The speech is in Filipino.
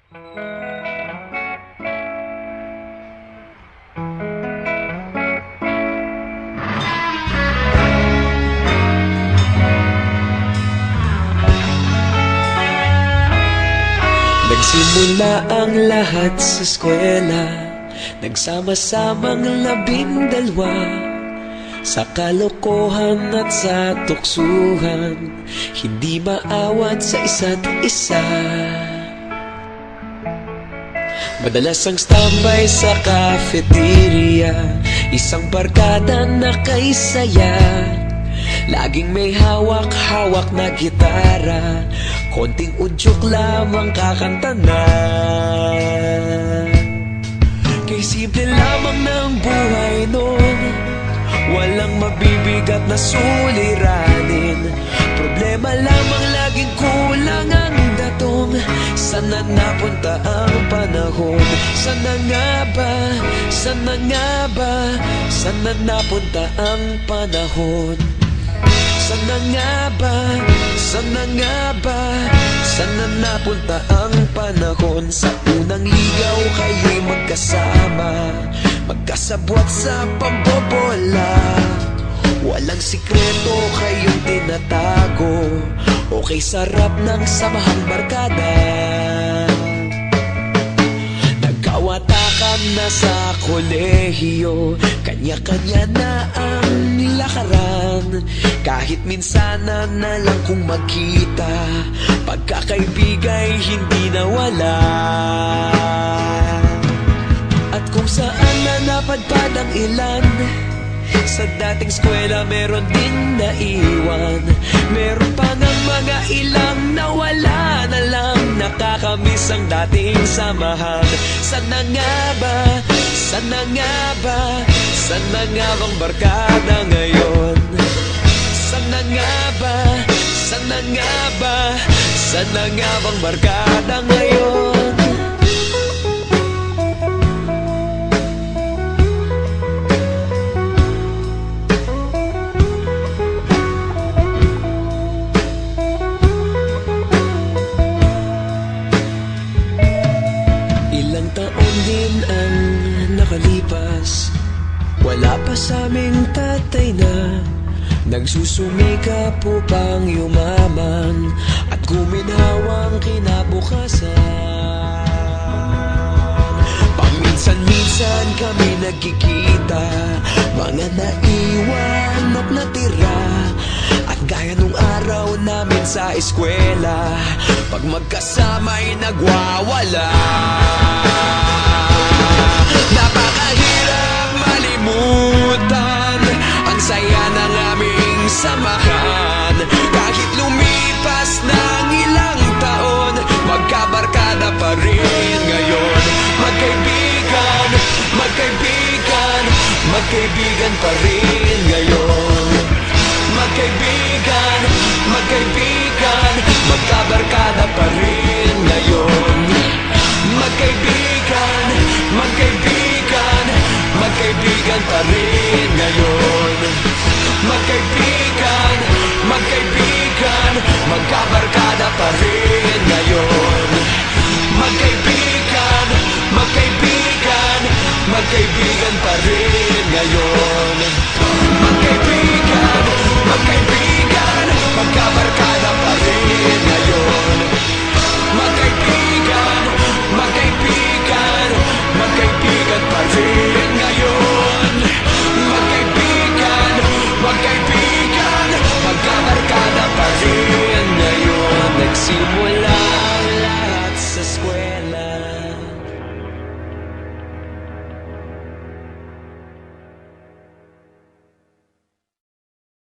Nagsimula ang lahat sa eskwela, nagsama-samang 12. Sa kalokohan at sa tuksuhan, hindi maawat sa isa't isa. Madalas ang standby sa cafeteria, isang barkada na kay saya. Laging may hawak-hawak na gitara, konting udyok lamang kakanta na. Kay simple lamang ng buhay noon, walang mabibigat na suliranin. Problema lamang laging kulang ang datong. Sana napunta ang panahon? Sana nga ba? Sana nga ba? Sana napunta ang panahon? Sana nga ba? Sana nga ba? Sana napunta ang panahon? Sa unang ligaw kayo'y magkasama, magkasabwat sa pambobola. Walang sikreto kayong tinatago, okay sarap ng samahang barkada. Nagkawatakan na sa kolehiyo, kanya-kanya na ang lakaran. Kahit minsan na lang kung magkita, pagkakaibigay hindi nawala. At kung saan na napadpad ang ilan, sa dating eskwela meron din naiwan. Meron pa ng mga ilang nawala na lang, nakakamiss ang dating samahan. Sana nga ba? Sana nga ba? Sana nga bang barkada ngayon? Sana nga ba? Sana nga ba? Sana nga bang barkada ngayon? Ilang taon din ang nakalipas, wala pa sa aming tatay na nagsusumikap upang yumaman at guminhawang kinabukasan. Paminsan-minsan kami nagkikita, mga naiwan at natira. At gaya nung araw namin sa eskwela, pag magkasama'y nagwawala. Napakahirap malimutan ang saya ng aming samahan. Kahit lumipas ng ilang taon, magkabarkada pa rin ngayon. Magkaibigan, magkaibigan, magkaibigan pa rin ngayon. Magkaibigan, magkaibigan, magkabarkada pa rin.